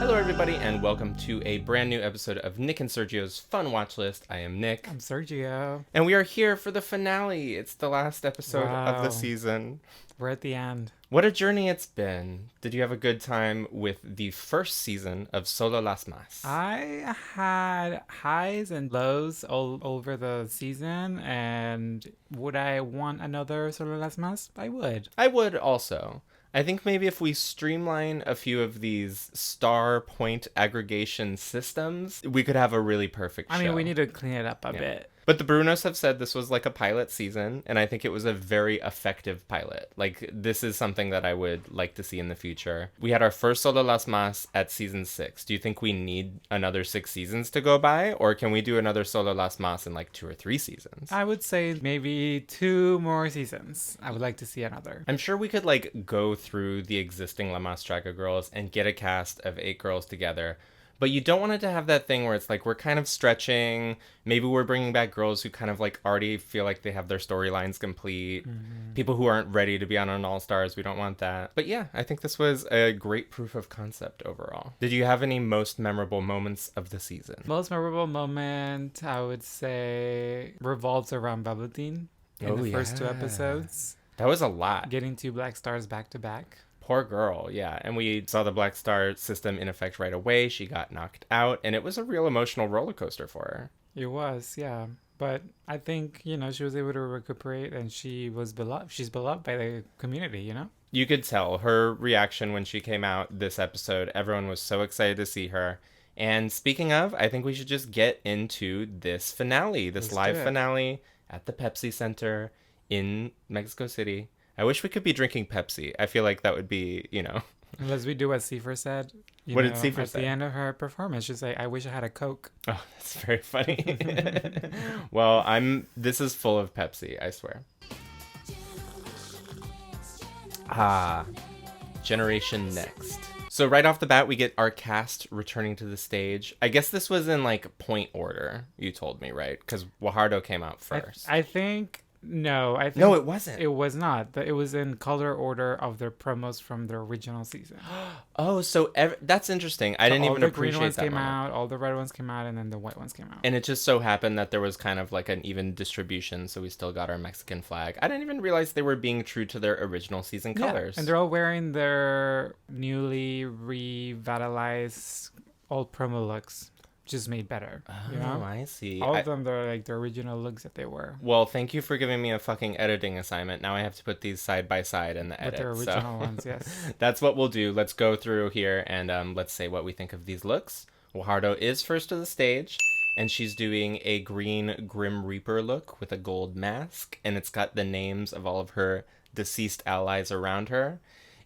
Hello, everybody, and welcome to a brand new episode of Nick and Sergio's Fun Watch List. I am Nick. I'm Sergio. And we are here for the finale. It's the last episode of the season. We're at the end. What a journey it's been. Did you have a good time with the first season of Solo Las Más? I had highs and lows all over the season, and would I want another Solo Las Más? I would. I would also. I think maybe if we streamline a few of these star point aggregation systems, we could have a really perfect show. I mean, we need to clean it up a bit. But the Brunos have said this was like a pilot season, and I think it was a very effective pilot. Like, this is something that I would like to see in the future. We had our first Solo Las Más at season 6. Do you think we need another 6 seasons to go by, or can we do another Solo Las Más in like 2 or 3 seasons? I would say maybe 2 more seasons. I would like to see another. I'm sure we could like go through the existing La Más Draga girls and get a cast of 8 girls together. But you don't want it to have that thing where it's like we're kind of stretching. Maybe we're bringing back girls who kind of like already feel like they have their storylines complete. Mm-hmm. People who aren't ready to be on an All-Stars. We don't want that. But yeah, I think this was a great proof of concept overall. Did you have any most memorable moments of the season? Most memorable moment, I would say, revolves around Velveteen in the first 2 episodes. That was a lot. Getting 2 black stars back to back. Poor girl, yeah. And we saw the Black Star system in effect right away. She got knocked out, and it was a real emotional roller coaster for her. It was, yeah. But I think, you know, she was able to recuperate, and she was beloved. She's beloved by the community, you know? You could tell her reaction when she came out this episode. Everyone was so excited to see her. And speaking of, I think we should just get into this finale, this live finale at the Pepsi Center in Mexico City. I wish we could be drinking Pepsi. I feel like that would be, you know. Unless we do what Seifer said. What did Seifer say? At the end of her performance, she's like, I wish I had a Coke. Oh, that's very funny. Well, this is full of Pepsi, I swear. Generation Next. So right off the bat, we get our cast returning to the stage. I guess this was in like point order, you told me, right? Because Guajardo came out first. I think... No, it wasn't. It was not. It was in color order of their promos from the original season. Oh, so that's interesting. I didn't even appreciate that. All the green ones came out, all the red ones came out, and then the white ones came out. And it just so happened that there was kind of like an even distribution, so we still got our Mexican flag. I didn't even realize they were being true to their original season colors. And they're all wearing their newly revitalized old promo looks. Just made better. Oh, you know? I see. All of them, they're like the original looks that they were. Well, thank you for giving me a fucking editing assignment. Now I have to put these side by side in the edit. But they're original ones, yes. That's what we'll do. Let's go through here and let's say what we think of these looks. Guajardo is first to the stage, and she's doing a green Grim Reaper look with a gold mask, and it's got the names of all of her deceased allies around her.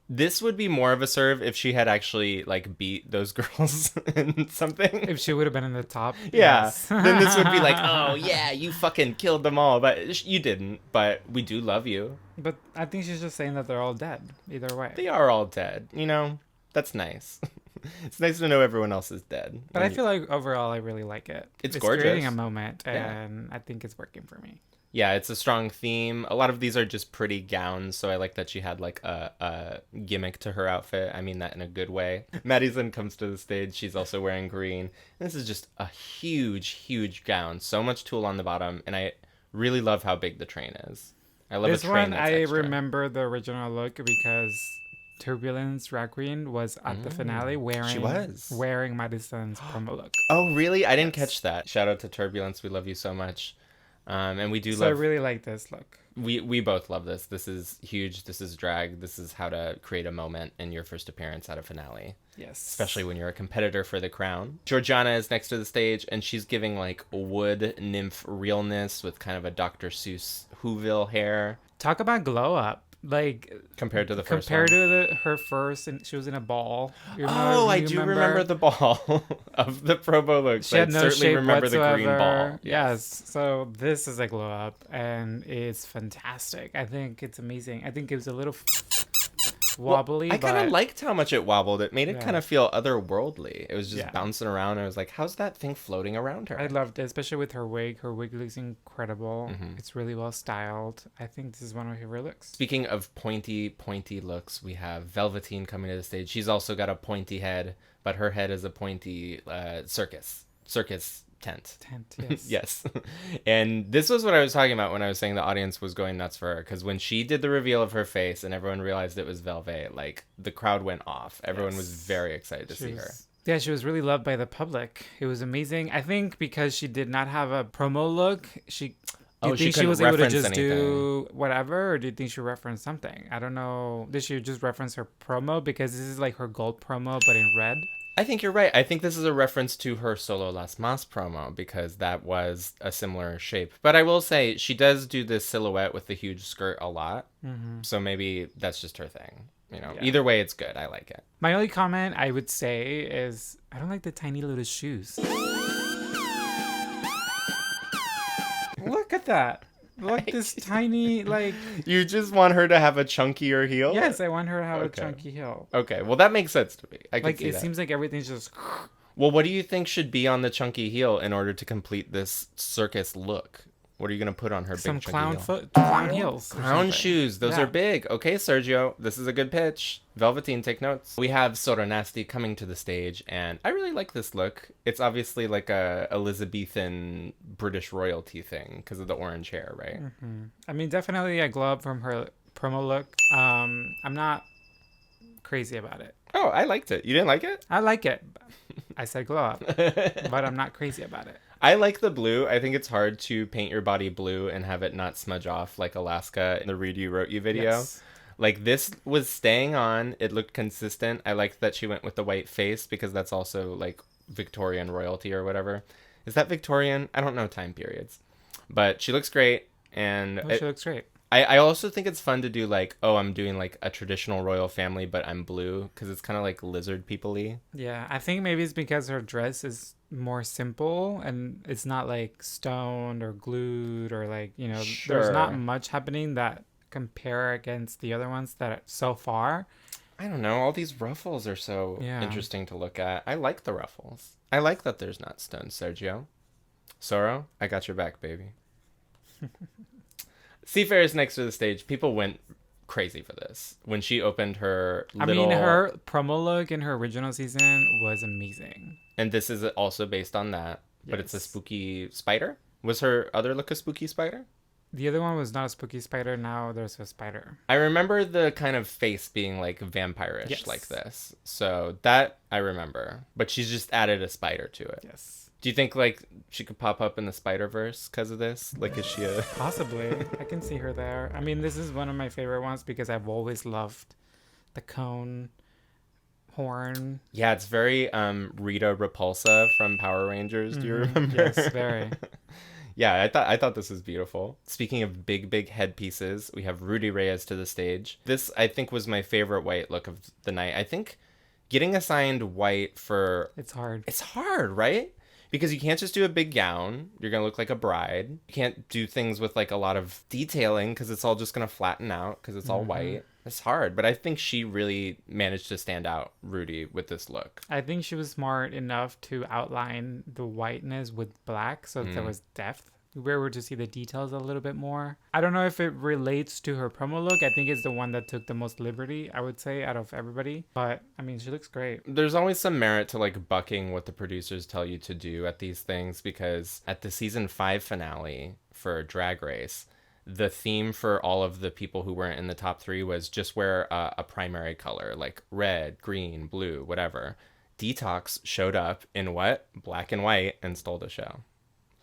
This would be more of a serve if she had actually, like, beat those girls in something. If she would have been in the top. Yeah. Yes. Then this would be like, oh, yeah, you fucking killed them all. But you didn't. But we do love you. But I think she's just saying that they're all dead. Either way. They are all dead. You know? That's nice. It's nice to know everyone else is dead. But I feel like overall I really like it. It's gorgeous. Creating a moment, and I think it's working for me. Yeah, it's a strong theme. A lot of these are just pretty gowns, so I like that she had like a gimmick to her outfit. I mean that in a good way. Madison comes to the stage. She's also wearing green. This is just a huge, huge gown. So much tulle on the bottom, and I really love how big the train is. I love this a train one. that's I extra. remember the original look because Turbulence drag queen was at the finale wearing Madison's promo look. Oh, really? I didn't catch that. Shout out to Turbulence. We love you so much. And we do love... So I really like this look. We both love this. This is huge. This is drag. This is how to create a moment in your first appearance at a finale. Yes. Especially when you're a competitor for the crown. Georgiana is next to the stage, and she's giving like wood nymph realness with kind of a Dr. Seuss Whoville hair. Talk about glow up. Like compared to the first compared one. to her first, and she was in a ball. I do remember the ball of the promo looks. She had no certainly shape remember whatsoever. The green ball. Yes. So this is a glow up, and it's fantastic. I think it's amazing. I think it was a little wobbly. I kind of liked how much it wobbled. It made it kind of feel otherworldly. It was just bouncing around. I was like, how's that thing floating around her? I loved it, especially with her wig. Her wig looks incredible. Mm-hmm. It's really well styled. I think this is one of my favorite looks. Speaking of pointy looks, we have Velveteen coming to the stage. She's also got a pointy head, but her head is a pointy circus tent. Tent, yes. Yes. And this was what I was talking about when I was saying the audience was going nuts for her, because when she did the reveal of her face and everyone realized it was Velvet, like the crowd went off. Everyone was very excited to see her. Yeah, she was really loved by the public. It was amazing. I think because she did not have a promo look, do you think she was able to just do whatever, or do you think she referenced something? I don't know. Did she just reference her promo? Because this is like her gold promo, but in red. I think you're right. I think this is a reference to her Solo Las Más promo, because that was a similar shape. But I will say she does do this silhouette with the huge skirt a lot. Mm-hmm. So maybe that's just her thing. You know, Either way, it's good. I like it. My only comment I would say is I don't like the tiny little shoes. Look at that. Look, this tiny, like... You just want her to have a chunkier heel? Yes, I want her to have a chunky heel. Okay, well, that makes sense to me. I can see it that. Seems like everything's just... Well, what do you think should be on the chunky heel in order to complete this circus look? What are you going to put on her Some big chunky heel? clown heels. Clown shoes. Those are big. Okay, Sergio, this is a good pitch. Velveteen, take notes. We have Sora Nasty coming to the stage, and I really like this look. It's obviously like a Elizabethan British royalty thing because of the orange hair, right? Mm-hmm. I mean, definitely a glow up from her promo look. I'm not crazy about it. Oh, I liked it. You didn't like it? I like it. I said glow up, but I'm not crazy about it. I like the blue. I think it's hard to paint your body blue and have it not smudge off like Alaska in the Read You Wrote You video. Yes. Like, this was staying on. It looked consistent. I liked that she went with the white face because that's also like Victorian royalty or whatever. Is that Victorian? I don't know time periods. But she looks great. And she looks great. I also think it's fun to do like, oh, I'm doing like a traditional royal family, but I'm blue, because it's kind of like lizard people-y. Yeah, I think maybe it's because her dress is more simple and it's not like stoned or glued or like, you know, There's not much happening that compare against the other ones that so far. I don't know. All these ruffles are so interesting to look at. I like the ruffles. I like that there's not stones, Sergio. Soro, I got your back, baby. Seafarer's next to the stage. People went crazy for this. When she opened her little... I mean, her promo look in her original season was amazing. And this is also based on that. Yes. But it's a spooky spider? Was her other look a spooky spider? The other one was not a spooky spider. Now there's a spider. I remember the kind of face being like vampire-ish like this. So that I remember. But she's just added a spider to it. Yes. Do you think like she could pop up in the Spider-Verse because of this? Like, is she a... Possibly. I can see her there. I mean, this is one of my favorite ones because I've always loved the cone horn. Yeah, it's very Rita Repulsa from Power Rangers. Do you remember? Yes, very. Yeah, I thought this was beautiful. Speaking of big headpieces, we have Rudy Reyes to the stage. This, I think, was my favorite white look of the night. I think getting assigned white for... It's hard. It's hard, right? Because you can't just do a big gown. You're going to look like a bride. You can't do things with like a lot of detailing because it's all just going to flatten out because it's all white. It's hard. But I think she really managed to stand out, Rudy, with this look. I think she was smart enough to outline the whiteness with black so there was depth. We were to see the details a little bit more. I don't know if it relates to her promo look. I think it's the one that took the most liberty, I would say, out of everybody. But, I mean, she looks great. There's always some merit to, like, bucking what the producers tell you to do at these things, because at the season 5 finale for Drag Race, the theme for all of the people who weren't in the top 3 was just wear a primary color, like red, green, blue, whatever. Detox showed up in what? Black and white, and stole the show.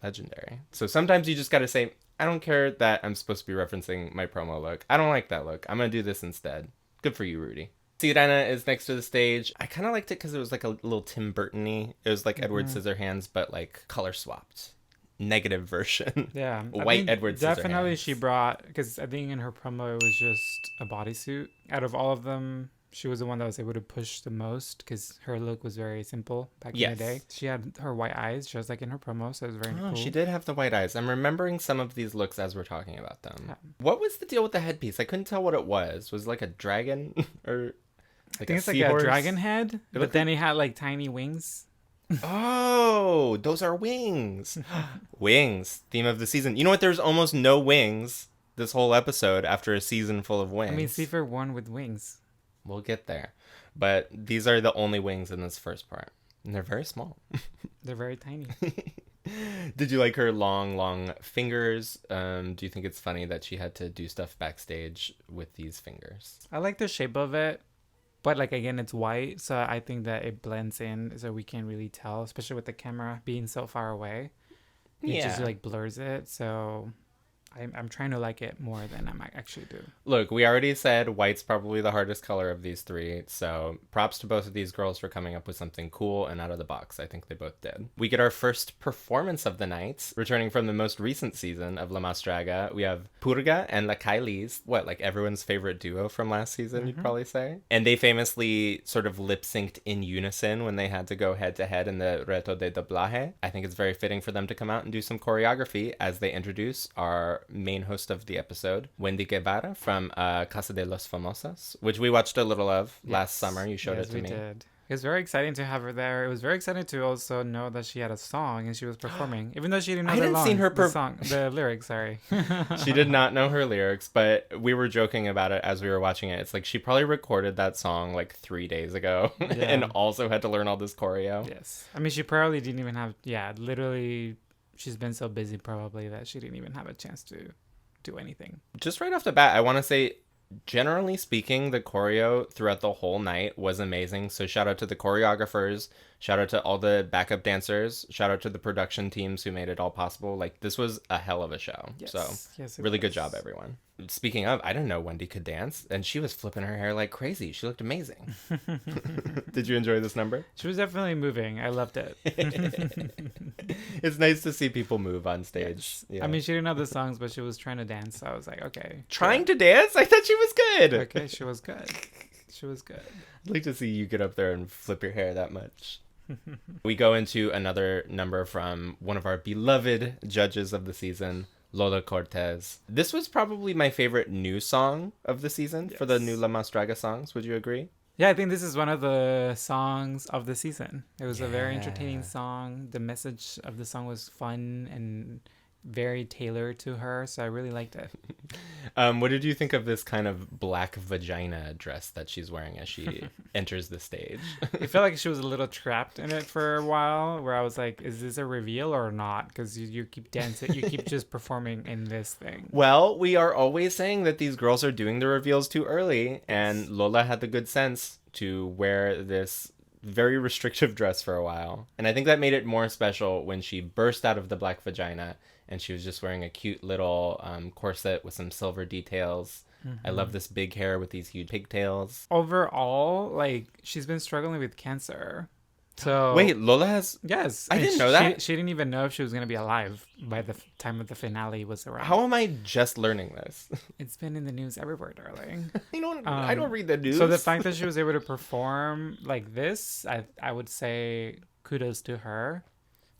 Legendary. So sometimes you just gotta say, I don't care that I'm supposed to be referencing my promo look. I don't like that look. I'm gonna do this instead. Good for you, Rudy. Sirena is next to the stage. I kind of liked it because it was like a little Tim Burton-y. It was like Edward Scissorhands, but like color swapped. Negative version. Yeah. White Edward Scissorhands. Definitely she brought, because I think in her promo it was just a bodysuit. Out of all of them, she was the one that was able to push the most because her look was very simple back in the day. She had her white eyes just like in her promo, so it was very cool. She did have the white eyes. I'm remembering some of these looks as we're talking about them. Yeah. What was the deal with the headpiece? I couldn't tell what it was. Was it like a dragon or like I think it's seahorse? Like a dragon head, but then it had like tiny wings. Oh, those are wings. Wings, theme of the season. You know what? There's almost no wings this whole episode after a season full of wings. I mean, Seafair won with wings. We'll get there. But these are the only wings in this first part. And they're very small. They're very tiny. Did you like her long fingers? Do you think it's funny that she had to do stuff backstage with these fingers? I like the shape of it. But like again, it's white, so I think that it blends in, so we can't really tell, especially with the camera being so far away. It just like blurs it. So I'm trying to like it more than I might actually do. Look, we already said white's probably the hardest color of these three, so props to both of these girls for coming up with something cool and out of the box. I think they both did. We get our first performance of the night, returning from the most recent season of La Más Draga. We have Purga and La Kailis, like everyone's favorite duo from last season, you'd probably say. And they famously sort of lip-synced in unison when they had to go head-to-head in the Reto de Doblaje. I think it's very fitting for them to come out and do some choreography as they introduce our main host of the episode, Wendy Guevara from Casa de los Famosos, which we watched a little of last summer. You showed it to me. Did. It was very exciting to have her there. It was very exciting to also know that she had a song and she was performing, even though she didn't know the lyrics. Sorry, she did not know her lyrics, but we were joking about it as we were watching it. It's like she probably recorded that song like 3 days ago and also had to learn all this choreo. Yes, I mean she probably didn't even have. Yeah, literally. She's been so busy probably that she didn't even have a chance to do anything. Just right off the bat, I want to say, generally speaking, the choreo throughout the whole night was amazing. So shout out to the choreographers, shout out to all the backup dancers, shout out to the production teams who made it all possible. Like, this was a hell of a show. Yes, really good job, everyone. Speaking of, I didn't know Wendy could dance, and she was flipping her hair like crazy. She looked amazing. Did you enjoy this number? She was definitely moving. I loved it. It's nice to see people move on stage. Yes. Yeah. I mean, she didn't know the songs, but she was trying to dance. So I was like, okay. Trying to dance? I thought she was good. Okay, she was good. She was good. I'd like to see you get up there and flip your hair that much. We go into another number from one of our beloved judges of the season, Lola Cortez. This was probably my favorite new song of the season for the new La Más Draga songs. Would you agree? Yeah, I think this is one of the songs of the season. It was a very entertaining song. The message of the song was fun and very tailored to her, so I really liked it. What did you think of this kind of black vagina dress that she's wearing as she enters the stage? I felt like she was a little trapped in it for a while, where I was like, is this a reveal or not? Because you keep dancing, you keep just performing in this thing. Well, we are always saying that these girls are doing the reveals too early, and Lola had the good sense to wear this very restrictive dress for a while. And I think that made it more special when she burst out of the black vagina and she was just wearing a cute little corset with some silver details. I love this big hair with these huge pigtails. Overall, like, she's been struggling with cancer. So wait, Lola has... Yes. I didn't know that. She didn't even know if she was going to be alive by the time of the finale was around. How am I just learning this? It's been in the news everywhere, darling. I don't read the news. So the fact that she was able to perform like this, I would say kudos to her.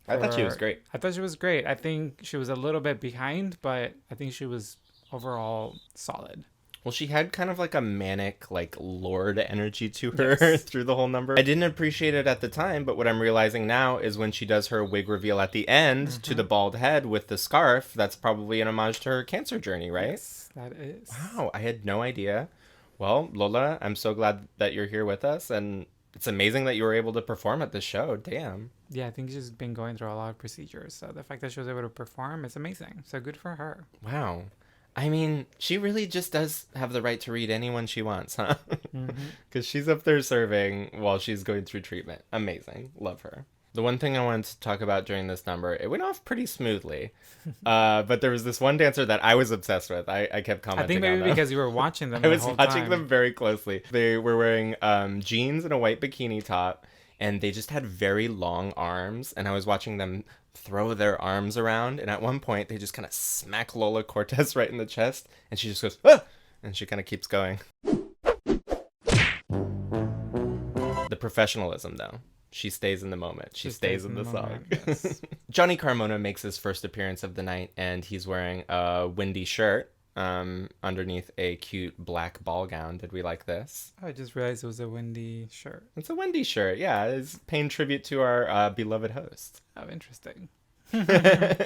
I thought she was great. I thought she was great. I think she was a little bit behind, but I think she was overall solid. Well, she had kind of like a manic, like, lord energy to her through the whole number. I didn't appreciate it at the time, but what I'm realizing now is when she does her wig reveal at the end to the bald head with the scarf, that's probably an homage to her cancer journey, right? Yes, that is. Wow, I had no idea. Well, Lola, I'm so glad that you're here with us, and it's amazing that you were able to perform at this show. Damn. Yeah, I think she's been going through a lot of procedures, so the fact that she was able to perform is amazing. So good for her. Wow. I mean, she really just does have the right to read anyone she wants, huh? Because she's up there serving while she's going through treatment. Amazing. Love her. The one thing I wanted to talk about during this number, it went off pretty smoothly. But there was this one dancer that I was obsessed with. I kept commenting on them. I think maybe because you were watching them I was watching them very closely. They were wearing jeans and a white bikini top, and they just had very long arms. And I was watching them throw their arms around, and at one point they just kind of smack Lola Cortez right in the chest, and she just goes, ah! And she kind of keeps going. The professionalism, though. She stays in the moment. She stays in the song. Yes. Johnny Carmona makes his first appearance of the night, and he's wearing a windy shirt underneath a cute black ball gown. Did we like this? I just realized it was a windy shirt. It's a windy shirt, yeah. It's paying tribute to our beloved host. Oh, interesting.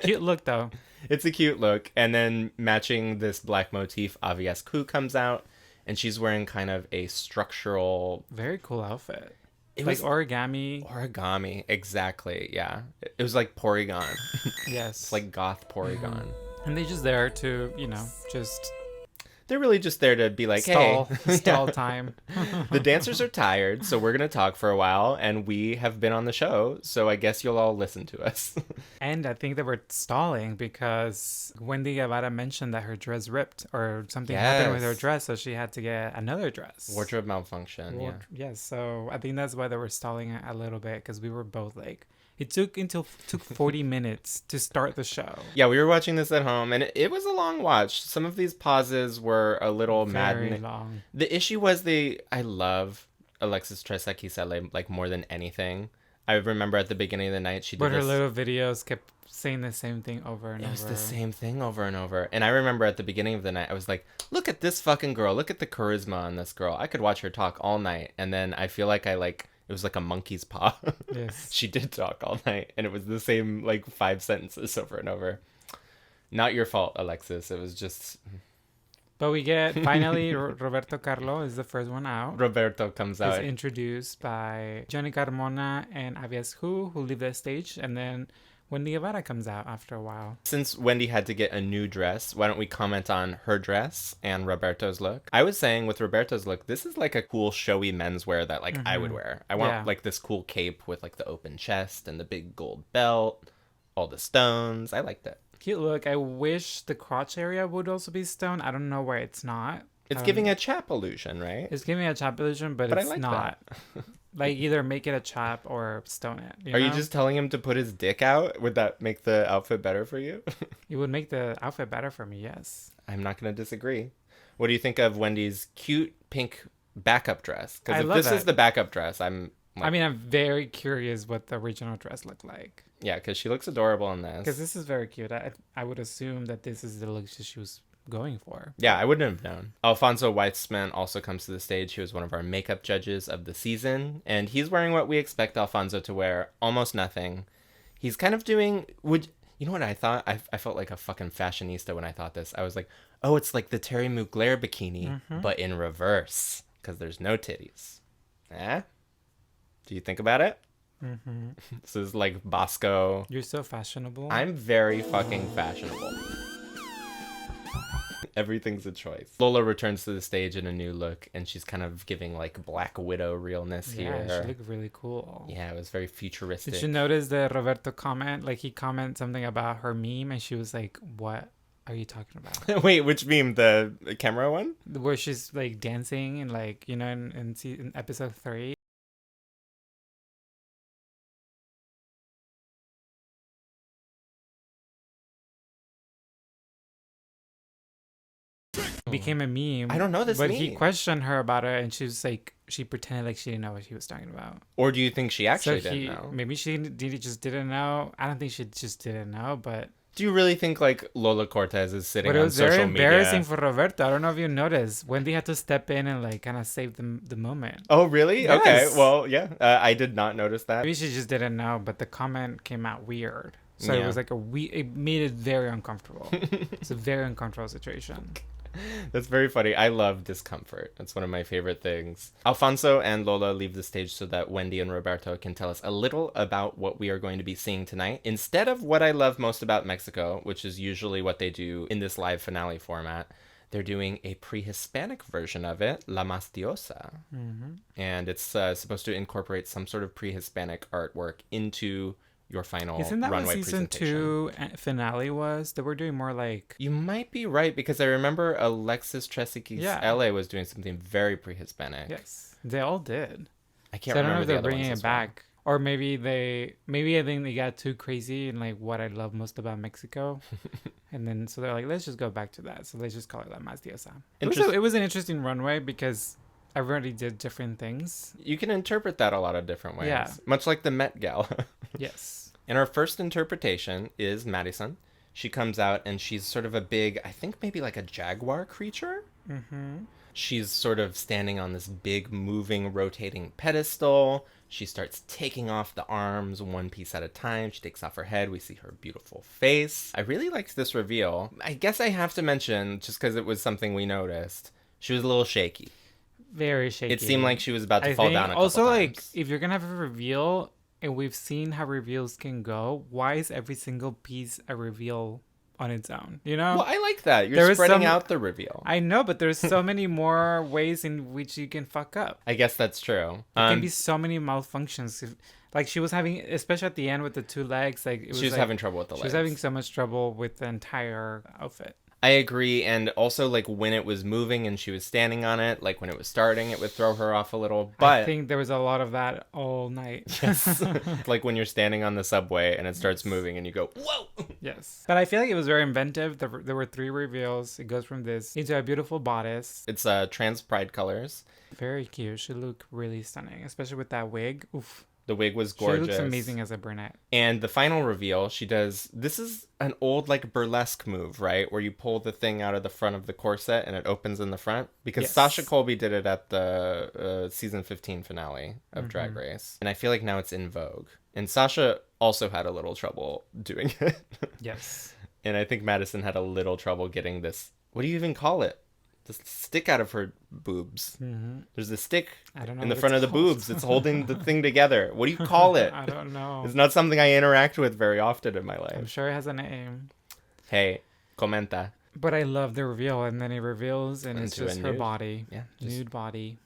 Cute look, though. It's a cute look. And then matching this black motif, Aviescu comes out, and she's wearing kind of a structural... Very cool outfit. It like was origami. Origami, exactly, yeah. It was like Porygon. Yes. It's like goth Porygon. And they're just there to, just... They're really just there to be like, stall yeah. time. The dancers are tired, so we're going to talk for a while, and we have been on the show, so I guess you'll all listen to us. And I think they were stalling because Wendy Guevara mentioned that her dress ripped or something happened with her dress, so she had to get another dress. Wardrobe malfunction, yeah. Yes, so I think that's why they were stalling a little bit, because we were both like... It took 40 minutes to start the show. Yeah, we were watching this at home, and it was a long watch. Some of these pauses were a little maddening. Very long. The issue was I love Alexis Tresaki-Sele like more than anything. I remember at the beginning of the night she did her little videos kept saying the same thing over and over. It was the same thing over and over. And I remember at the beginning of the night, I was like, look at this fucking girl. Look at the charisma on this girl. I could watch her talk all night. And then I feel like it was like a monkey's paw. Yes. She did talk all night, and it was the same like 5 sentences over and over. Not your fault, Alexis. It was just... But we get, finally, Roberto Carlo is the first one out. Roberto comes out. He's introduced by Johnny Carmona and Avias who leave the stage, and then Wendy Guevara comes out after a while. Since Wendy had to get a new dress, why don't we comment on her dress and Roberto's look? I was saying with Roberto's look, this is like a cool showy menswear that like I would wear. I want like this cool cape with like the open chest and the big gold belt, all the stones. I liked it. Cute look. I wish the crotch area would also be stone. I don't know why it's not. It's giving a chap illusion, right? It's giving a chap illusion, but it's not. Like, either make it a chap or stone it. Are you just telling him to put his dick out? Would that make the outfit better for you? It would make the outfit better for me, yes. I'm not going to disagree. What do you think of Wendy's cute pink backup dress? Because if this is the backup dress, I'm very curious what the original dress looked like. Yeah, because she looks adorable in this. Because this is very cute. I would assume that this is the look she was going for. Yeah, I wouldn't have known. Alfonso Weitzman also comes to the stage. He was one of our makeup judges of the season, and he's wearing what we expect Alfonso to wear, almost nothing. He's kind of doing... You know what I thought? I felt like a fucking fashionista when I thought this. I was like, oh, it's like the Terry Mugler bikini, but in reverse, because there's no titties. Do you think about it? This is like Bosco. You're so fashionable. I'm very fucking fashionable. Everything's a choice. Lola returns to the stage in a new look, and she's kind of giving like Black Widow realness here. Yeah, she looked really cool. Yeah, it was very futuristic. Did you notice the Roberto comment? Like, he commented something about her meme, and she was like, what are you talking about? Wait, which meme? The camera one? Where she's like dancing and like, in episode 3. Became a meme. I don't know this but meme. He questioned her about it, and she was like, she pretended like she didn't know what he was talking about. Or do you think she actually didn't know? Maybe she just didn't know. I don't think she just didn't know, but... Do you really think like Lola Cortez is sitting on social media? But it was very embarrassing for Roberto. I don't know if you noticed. Wendy had to step in and like kind of save the moment. Oh, really? Yes. Okay, well, yeah. I did not notice that. Maybe she just didn't know, but the comment came out weird. So it was like it made it very uncomfortable. It's a very uncomfortable situation. That's very funny. I love discomfort. That's one of my favorite things. Alfonso and Lola leave the stage so that Wendy and Roberto can tell us a little about what we are going to be seeing tonight. Instead of what I love most about Mexico, which is usually what they do in this live finale format, they're doing a pre-Hispanic version of it, La Más Diosa. And it's supposed to incorporate some sort of pre-Hispanic artwork into your final Isn't that runway what season presentation. 2 finale was? They were doing more like... You might be right, because I remember Alexis Tresaki-Sele was doing something very pre-Hispanic. Yes, they all did. I can't remember. I don't know if the they're other bringing ones it back. Or maybe I think they got too crazy and like what I love most about Mexico. And then, so they're like, let's just go back to that. So let's just call it La Más Diosa. It was an interesting runway because everybody did different things. You can interpret that a lot of different ways. Yeah. Much like the Met Gala. Yes. And our first interpretation is Madison. She comes out and she's sort of a big, I think maybe like a jaguar creature. She's sort of standing on this big moving, rotating pedestal. She starts taking off the arms one piece at a time. She takes off her head. We see her beautiful face. I really liked this reveal. I guess I have to mention, just because it was something we noticed, She was a little shaky. Very shaky. It seemed like she was about to fall down a couple also, times. like, if you're going to have a reveal, and we've seen how reveals can go, why is every single piece a reveal on its own? You know? Well, I like that. You're spreading out the reveal. I know, but there's so many more ways in which you can fuck up. I guess that's true. There can be so many malfunctions. Like, she was having, especially at the end with the 2 legs, like, she was having trouble with the legs. She was having so much trouble with the entire outfit. I agree, and also, like, when it was moving and she was standing on it, like, when it was starting, it would throw her off a little, but... I think there was a lot of that all night. Yes. Like, when you're standing on the subway and it starts moving and you go, whoa! Yes. But I feel like it was very inventive. There were 3 reveals. It goes from this into a beautiful bodice. It's trans pride colors. Very cute. She looked really stunning, especially with that wig. Oof. The wig was gorgeous. She looks amazing as a brunette. And the final reveal, she does... This is an old, like, burlesque move, right? Where you pull the thing out of the front of the corset and it opens in the front. Because Sasha Colby did it at the season 15 finale of Drag Race. And I feel like now it's in vogue. And Sasha also had a little trouble doing it. Yes. And I think Madison had a little trouble getting this... What do you even call it? The stick out of her boobs. Mm-hmm. There's a stick in the front of the boobs. It's holding the thing together. What do you call it? I don't know. It's not something I interact with very often in my life. I'm sure it has a name. Hey, comenta. But I love the reveal, and then it reveals, and it's just her body. Yeah. Nude body.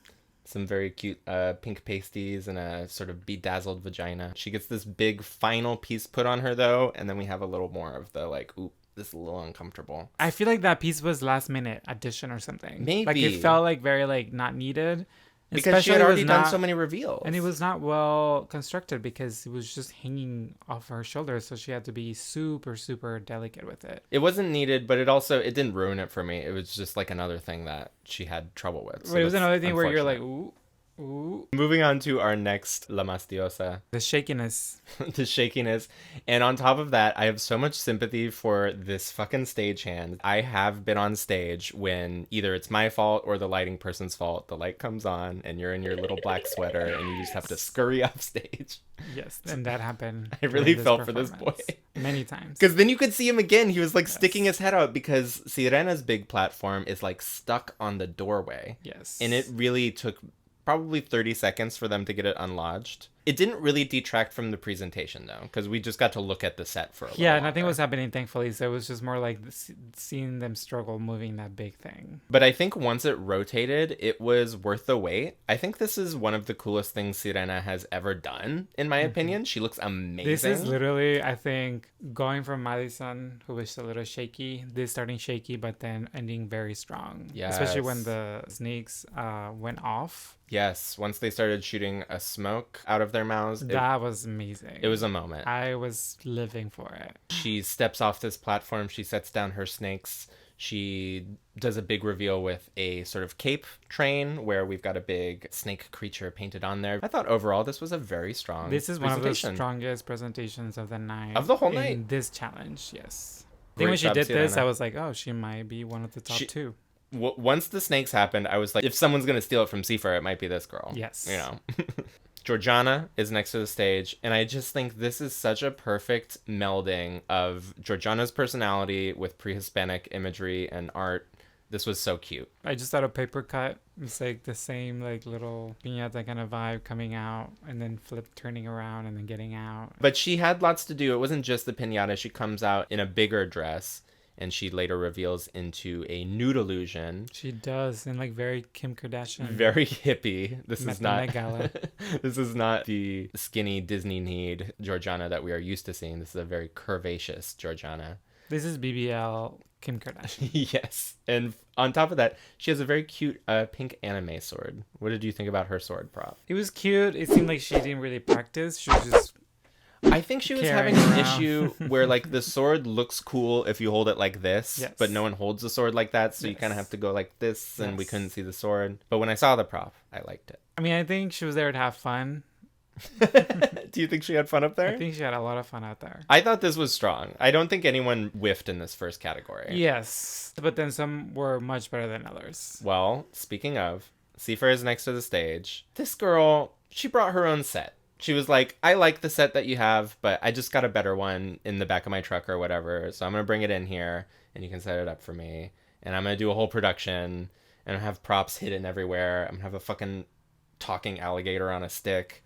Some very cute pink pasties and a sort of bedazzled vagina. She gets this big final piece put on her, though, and then we have a little more of the, like, oop. This is a little uncomfortable. I feel like that piece was last minute addition or something. Maybe. Like it felt like very like not needed. Because she had already done so many reveals. And it was not well constructed because it was just hanging off her shoulders. So she had to be super, super delicate with it. It wasn't needed, but it didn't ruin it for me. It was just like another thing that she had trouble with. So it was another thing where you're like, ooh. Ooh. Moving on to our next La Más Diosa. The shakiness. The shakiness. And on top of that, I have so much sympathy for this fucking stagehand. I have been on stage when either it's my fault or the lighting person's fault. The light comes on and you're in your little black sweater and you just have to scurry off stage. Yes, and that happened. I really felt for this boy. Many times. Because then you could see him again. He was like sticking his head out because Sirena's big platform is like stuck on the doorway. Yes. And it really took probably 30 seconds for them to get it unlodged. It didn't really detract from the presentation, though, because we just got to look at the set for a little while. Nothing was happening, thankfully, so it was just more like seeing them struggle moving that big thing. But I think once it rotated, it was worth the wait. I think this is one of the coolest things Sirena has ever done, in my opinion. She looks amazing. This is literally, I think, going from Madison, who was a little shaky, this starting shaky, but then ending very strong. Yes. Especially when the snakes went off. Yes, once they started shooting a smoke out of their mouths. That was amazing. It was a moment. I was living for it. She steps off this platform. She sets down her snakes. She does a big reveal with a sort of cape train where we've got a big snake creature painted on there. I thought overall this was a very strong This is one of the strongest presentations of the night. Of the whole night. In this challenge, yes. I think when she did this, I was like, oh, she might be one of the top 2. Once the snakes happened, I was like, if someone's going to steal it from Seafair, it might be this girl. Yes. You know. Georgiana is next to the stage, and I just think this is such a perfect melding of Georgiana's personality with pre-Hispanic imagery and art. This was so cute. I just thought a paper cut. It's like the same like little piñata kind of vibe coming out and then turning around and then getting out. But she had lots to do. It wasn't just the piñata. She comes out in a bigger dress. And she later reveals into a nude illusion. She does, in like very Kim Kardashian. Very hippie. This is not gala. This is not the skinny Disney need Georgiana that we are used to seeing. This is a very curvaceous Georgiana. This is BBL Kim Kardashian. Yes. And on top of that, she has a very cute pink anime sword. What did you think about her sword prop? It was cute. It seemed like she didn't really practice. She was just... I think she was having an issue where, like, the sword looks cool if you hold it like this, yes. But no one holds the sword like that, so you kind of have to go like this, and we couldn't see the sword. But when I saw the prop, I liked it. I mean, I think she was there to have fun. Do you think she had fun up there? I think she had a lot of fun out there. I thought this was strong. I don't think anyone whiffed in this first category. Yes, but then some were much better than others. Well, speaking of, Seafair is next to the stage. This girl, she brought her own set. She was like, I like the set that you have, but I just got a better one in the back of my truck or whatever. So I'm going to bring it in here and you can set it up for me. And I'm going to do a whole production. and I have props hidden everywhere. I'm gonna have a fucking talking alligator on a stick.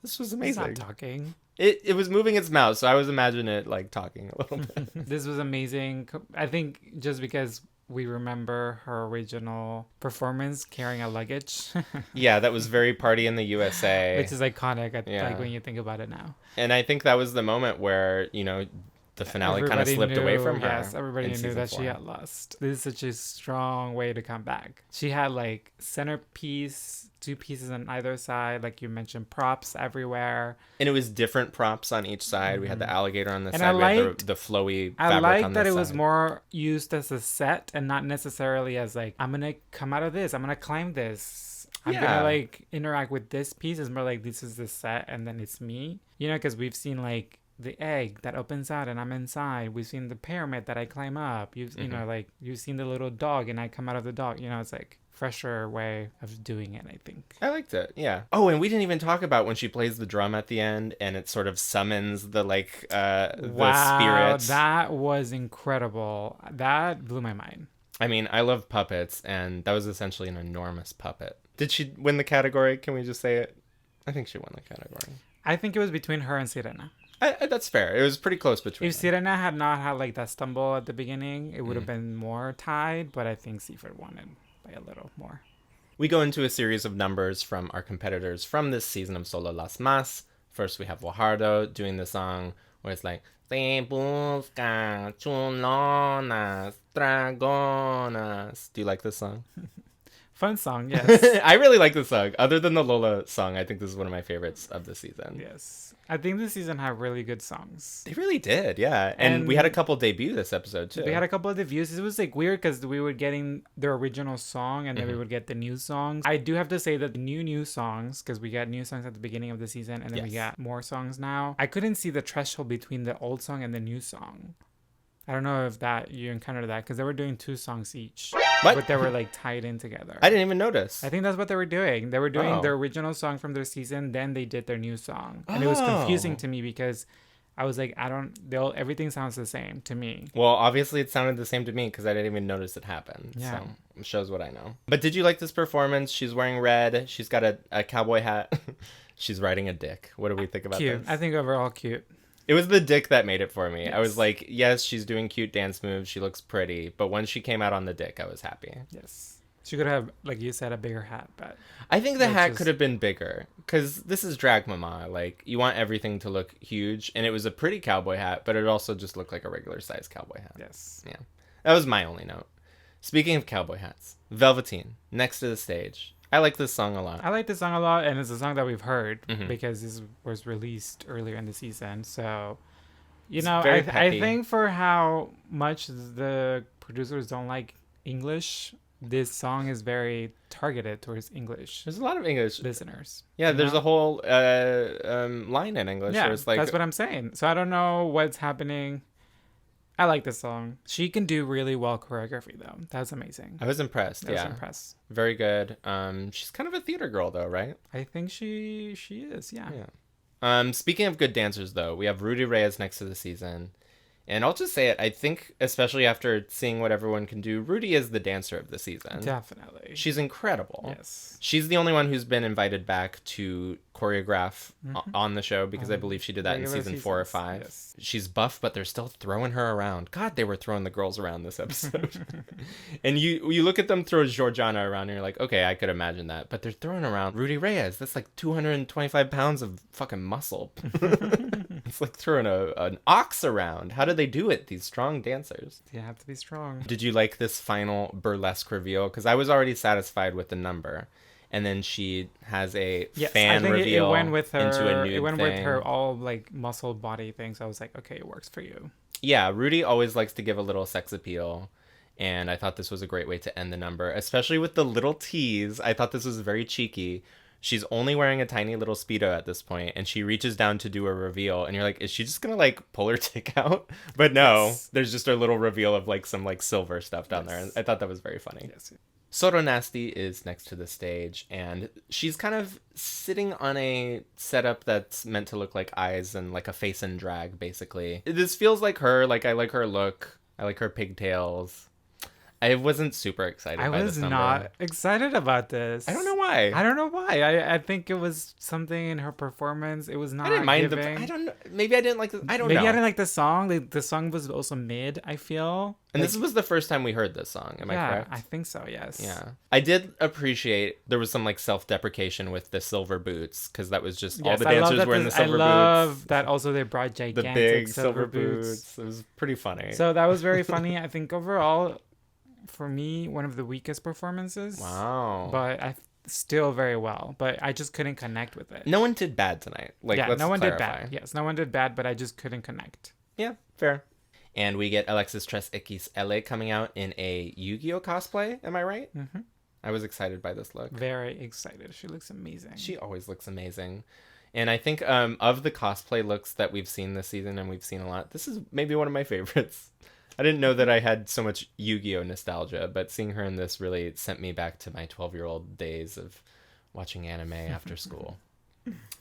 This was amazing. It's not talking. It was moving its mouth, so I was imagining it like talking a little bit. This was amazing. I think just because we remember her original performance carrying a luggage. Yeah, that was very Party in the USA. Which is iconic, like when you think about it now. And I think that was the moment where, you know, the finale kind of slipped away from her. Yes, everybody knew that she had lost. This is such a strong way to come back. She had like centerpiece, 2 pieces on either side, like you mentioned, props everywhere. And it was different props on each side. Mm-hmm. We had the alligator on the side. We had the flowy fabric on the side. I like that it was more used as a set and not necessarily as like, I'm going to come out of this. I'm going to climb this. I'm going to like interact with this piece. It's more like this is the set and then it's me. You know, because we've seen like the egg that opens out and I'm inside. We've seen the pyramid that I climb up. You know, like you've seen the little dog and I come out of the dog. You know, it's like fresher way of doing it, I think. I liked it, yeah. Oh, and we didn't even talk about when she plays the drum at the end and it sort of summons the like the spirits. That was incredible. That blew my mind. I mean, I love puppets, and that was essentially an enormous puppet. Did she win the category? Can we just say it? I think she won the category. I think it was between her and Sirena. That's fair. It was pretty close between them. Sirena had not had like that stumble at the beginning, it would have been more tied, but I think Seaford won it by a little more. We go into a series of numbers from our competitors from this season of Solo Las Más. First, we have Guajardo doing the song where it's like, Se buscan chulonas, dragonas. Do you like this song? Fun song, yes. I really like this song. Other than the Lola song, I think this is one of my favorites of the season. Yes. I think this season had really good songs. They really did, yeah. And we had a couple debut this episode, too. We had a couple of debuts. It was like weird because we were getting the original song and then we would get the new songs. I do have to say that the new songs, because we got new songs at the beginning of the season and then we got more songs now. I couldn't see the threshold between the old song and the new song. I don't know if that you encountered that because they were doing 2 songs each. What? But they were like tied in together. I didn't even notice. I think that's what they were doing. They were doing their original song from their season, then they did their new song. And it was confusing to me because I was like, everything sounds the same to me. Well, obviously it sounded the same to me because I didn't even notice it happen. Yeah. So it shows what I know. But did you like this performance? She's wearing red. She's got a cowboy hat. She's riding a dick. What do we think about this? I think overall cute. It was the dick that made it for me. Yes. I was like, yes, she's doing cute dance moves. She looks pretty. But when she came out on the dick, I was happy. Yes. She could have, like you said, a bigger hat. But I think the hat could have been bigger. Because this is Drag Mama. Like, you want everything to look huge. And it was a pretty cowboy hat, but it also just looked like a regular size cowboy hat. Yes. Yeah. That was my only note. Speaking of cowboy hats, Velveteen, Next to the Stage. I like this song a lot. I like this song a lot, and it's a song that we've heard because this was released earlier in the season. So, you know, I think for how much the producers don't like English, this song is very targeted towards English. There's a lot of English listeners. Yeah, there's a whole line in English. Yeah, where it's like, that's what I'm saying. So I don't know what's happening. I like this song. She can do really well choreography, though. That's amazing. I was impressed. I was impressed. Very good. She's kind of a theater girl, though, right? I think she is, yeah. Speaking of good dancers, though, we have Rudy Reyes next to the season. And I'll just say it. I think, especially after seeing what everyone can do, Rudy is the dancer of the season. Definitely. She's incredible. Yes. She's the only one who's been invited back to choreograph on the show because I believe she did that in season 4 or 5. Yes. She's buff, but they're still throwing her around. God, they were throwing the girls around this episode. And you look at them throw Georgiana around and you're like, okay, I could imagine that. But they're throwing around Rudy Reyes. That's like 225 pounds of fucking muscle. It's like throwing an ox around. How do they do it, these strong dancers? You have to be strong. Did you like this final burlesque reveal? Because I was already satisfied with the number. And then she has a fan reveal it went with her, into a nude It went thing. with her all like muscle body thing. So I was like, okay, it works for you. Yeah, Rudy always likes to give a little sex appeal. And I thought this was a great way to end the number, especially with the little tease. I thought this was very cheeky. She's only wearing a tiny little Speedo at this point, and she reaches down to do a reveal, and you're like, is she just gonna like pull her dick out? But no, there's just a little reveal of like some like silver stuff down there, and I thought that was very funny. Yes. Soro Nasty is next to the stage, and she's kind of sitting on a setup that's meant to look like eyes and like a face in drag, basically. This feels like her. Like, I like her look. I like her pigtails. I wasn't super excited I by was this number. not excited about this. I don't know why. I don't know why. I think it was something in her performance. It was not I didn't mind giving. I don't know. Maybe I didn't like the, I don't know. Maybe I didn't like the song. The song was also mid, I feel. And this was the first time we heard this song. Am I correct? I think so, yes. Yeah. I did appreciate there was some like self-deprecation with the silver boots because that was just all the dancers were in the silver boots. I love that also they brought gigantic the big silver boots. It was pretty funny. So that was very funny. I think overall, for me, one of the weakest performances. Wow. But still very well. But I just couldn't connect with it. No one did bad tonight. Let's no one clarify. did bad. Yes, no one did bad, but I just couldn't connect. Yeah, fair. And we get Alexis Tres X LA coming out in a Yu-Gi-Oh cosplay. Am I right? Mm-hmm. I was excited by this look. Very excited. She looks amazing. She always looks amazing. And I think of the cosplay looks that we've seen this season, and we've seen a lot, this is maybe one of my favorites. I didn't know that I had so much Yu-Gi-Oh nostalgia, but seeing her in this really sent me back to my 12-year-old days of watching anime after school.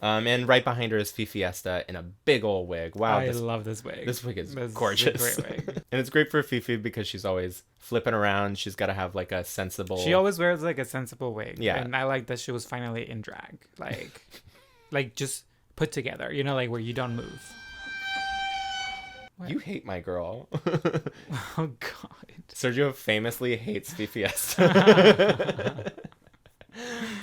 And right behind her is Fifiesta in a big old wig. Wow, I love this wig. This wig is gorgeous. A great wig. And it's great for Fifi because she's always flipping around. She's got to have like a sensible... She always wears like a sensible wig. Yeah. And I like that she was finally in drag. Like just put together, you know, like where you don't move. What? You hate my girl. Oh, God. Sergio famously hates Fifiesta.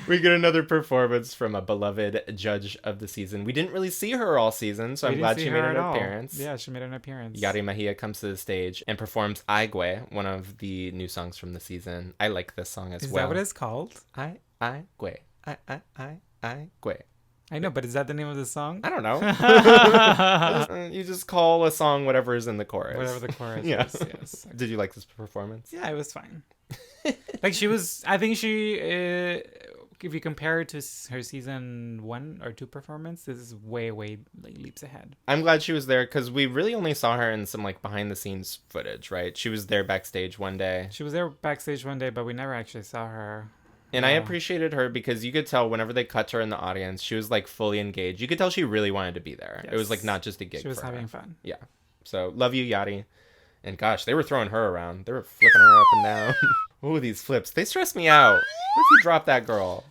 We get another performance from a beloved judge of the season. We didn't really see her all season, so I'm glad she made an appearance. Yeah, she made an appearance. Yari Mejia comes to the stage and performs Aigüe, one of the new songs from the season. I like this song as well. Is that what it's called? Aigüe. Aigüe. I know, but is that the name of the song? I don't know. You just call a song whatever is in the chorus. Whatever the chorus yes. is, yes. Did you like this performance? Yeah, it was fine. Like she was, I think she, if you compare it to her season 1 or 2 performance, this is way like leaps ahead. I'm glad she was there because we really only saw her in some like behind the scenes footage, right? She was there backstage one day. She was there backstage one day, but we never actually saw her. And I appreciated her because you could tell whenever they cut to her in the audience, she was like fully engaged. You could tell she really wanted to be there. Yes. It was like not just a gig for her. She was having fun. Yeah. So love you, Yachty. And gosh, they were throwing her around. They were flipping her up and down. Ooh, these flips. They stress me out. What if you drop that girl?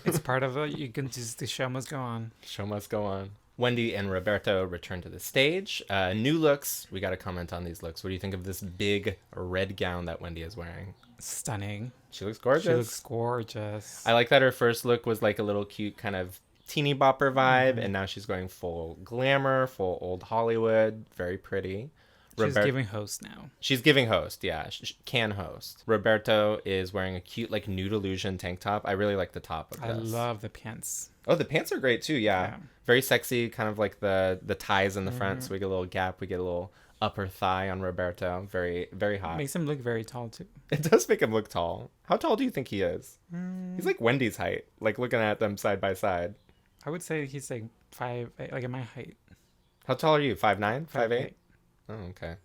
It's part of it. You can just, the show must go on. Show must go on. Wendy and Roberto return to the stage. New looks. We got to comment on these looks. What do you think of this big red gown that Wendy is wearing? Stunning. She looks gorgeous. She looks gorgeous. I like that her first look was like a little cute kind of teeny bopper vibe, and now she's going full glamour, full old Hollywood. Very pretty. She's giving host now. She's giving host, yeah. She can host. Roberto is wearing a cute, like, nude illusion tank top. I really like the top of this. I love the pants. Oh, the pants are great, too, yeah. Very sexy, kind of like the ties in the front, so we get a little gap. We get a little upper thigh on Roberto. Very, very hot. Makes him look very tall, too. It does make him look tall. How tall do you think he is? He's like Wendy's height, like looking at them side by side. I would say he's like 5'8", like at my height. How tall are you? 5'9"? 5'8"? Oh, okay.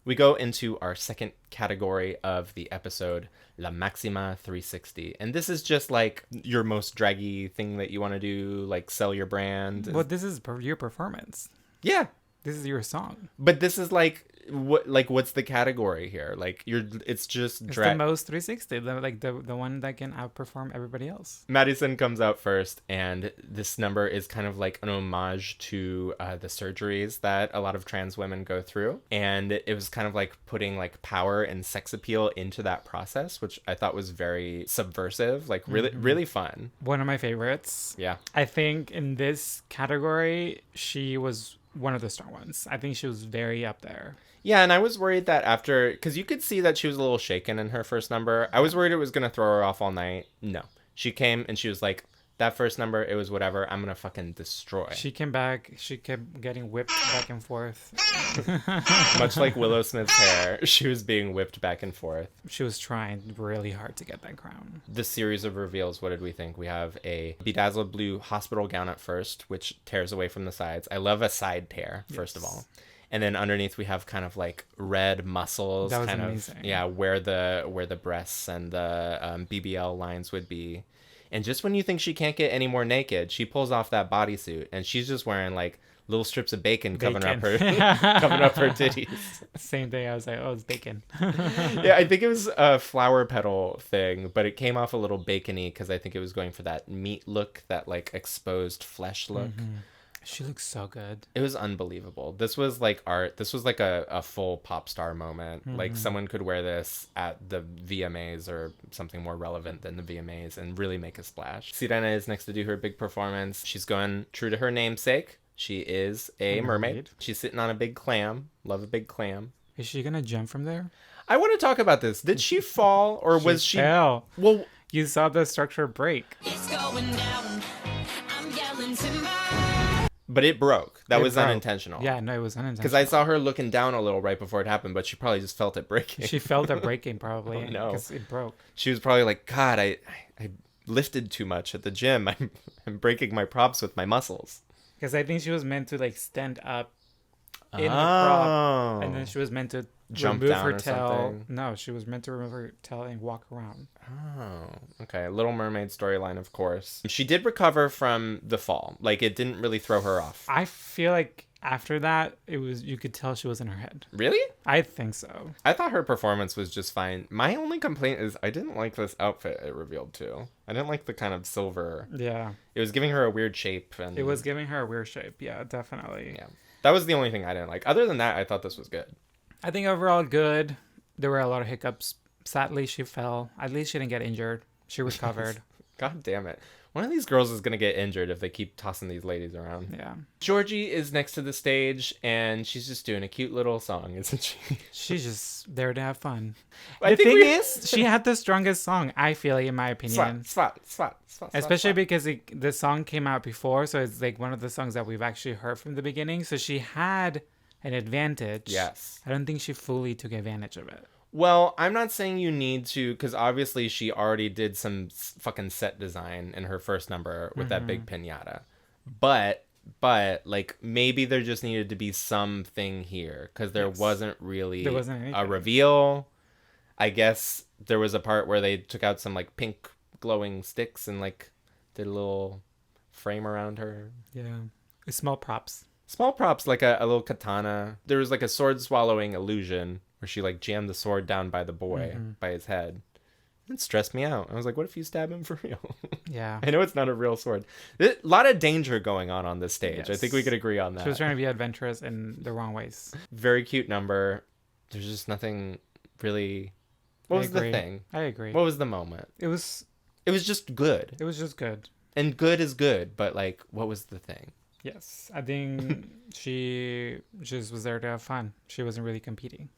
We go into our second category of the episode, La Maxima 360. And this is just like your most draggy thing that you want to do, like sell your brand. Well, this is your performance. Yeah. This is your song. But this is like what's the category here? Like it's just drag. It's the most 360, the one that can outperform everybody else. Madison comes out first, and this number is kind of like an homage to the surgeries that a lot of trans women go through, and it was kind of like putting like power and sex appeal into that process, which I thought was very subversive, like really fun. One of my favorites. Yeah. I think in this category she was one of the strong ones. I think she was very up there. Yeah, and I was worried that after, because you could see that she was a little shaken in her first number. I was worried it was going to throw her off all night. No. She came and she was like, that first number, it was whatever. I'm going to fucking destroy. She came back. She kept getting whipped back and forth. Much like Willow Smith's hair, she was being whipped back and forth. She was trying really hard to get that crown. This series of reveals, what did we think? We have a bedazzled blue hospital gown at first, which tears away from the sides. I love a side tear, first of all. And then underneath we have kind of like red muscles. That was kind amazing. Of, yeah, where the breasts and the BBL lines would be. And just when you think she can't get any more naked, she pulls off that bodysuit and she's just wearing like little strips of bacon. covering up her covering up her titties. Same thing. I was like, oh, it's bacon. Yeah, I think it was a flower petal thing, but it came off a little bacony because I think it was going for that meat look, that like exposed flesh look. She looks so good. It was unbelievable. This was like art. This was like a full pop star moment. Like someone could wear this at the VMAs or something more relevant than the VMAs and really make a splash. Sirena is next to do her big performance. She's going true to her namesake. She is a mermaid. She's sitting on a big clam. Love a big clam. Is she gonna jump from there? I want to talk about this. Did she fall or was she? Fell. Well, you saw the structure break. It's going down. I'm yelling timber. But it broke. That was broke. unintentional. Yeah, no, it was unintentional. Because I saw her looking down a little right before it happened, but she probably just felt it breaking. She felt it breaking probably. Oh, no. Because it broke. She was probably like, God, I lifted too much at the gym. I'm breaking my props with my muscles. Because I think she was meant to like stand up in the prop, and then she was meant to jump remove down her or tail. something. No, she was meant to remove her tail and walk around. Oh, okay. Little Mermaid storyline, of course. She did recover from the fall. Like, it didn't really throw her off. I feel like after that, it was, you could tell she was in her head. Really? I think so. I thought her performance was just fine. My only complaint is I didn't like this outfit it revealed too. I didn't like the kind of silver. Yeah. It was giving her a weird shape. And It was giving her a weird shape. Yeah, definitely. Yeah. That was the only thing I didn't like. Other than that, I thought this was good. I think overall good. There were a lot of hiccups. Sadly, she fell. At least she didn't get injured. She recovered. God damn it. One of these girls is going to get injured if they keep tossing these ladies around. Yeah. Georgie is next to the stage, and she's just doing a cute little song, isn't she? She's just there to have fun. I The think thing we- is, she had the strongest song, I feel, in my opinion. Swat. Especially because the song came out before, so it's like one of the songs that we've actually heard from the beginning. So she had an advantage. Yes. I don't think she fully took advantage of it. Well, I'm not saying you need to, because obviously she already did some fucking set design in her first number with that big piñata. But like maybe there just needed to be something here, because there wasn't really a reveal. I guess there was a part where they took out some like pink glowing sticks and like did a little frame around her. Yeah. Small props. Small props, like a little katana. There was like a sword swallowing illusion where she like jammed the sword down by the boy, by his head. It stressed me out. I was like, what if you stab him for real? Yeah. I know it's not a real sword. A lot of danger going on this stage. Yes. I think we could agree on that. She was trying to be adventurous in the wrong ways. Very cute number. There's just nothing really... What was the thing? I agree. What was the moment? It was just good. It was just good. And good is good, but like, what was the thing? Yes. I think she just was there to have fun. She wasn't really competing.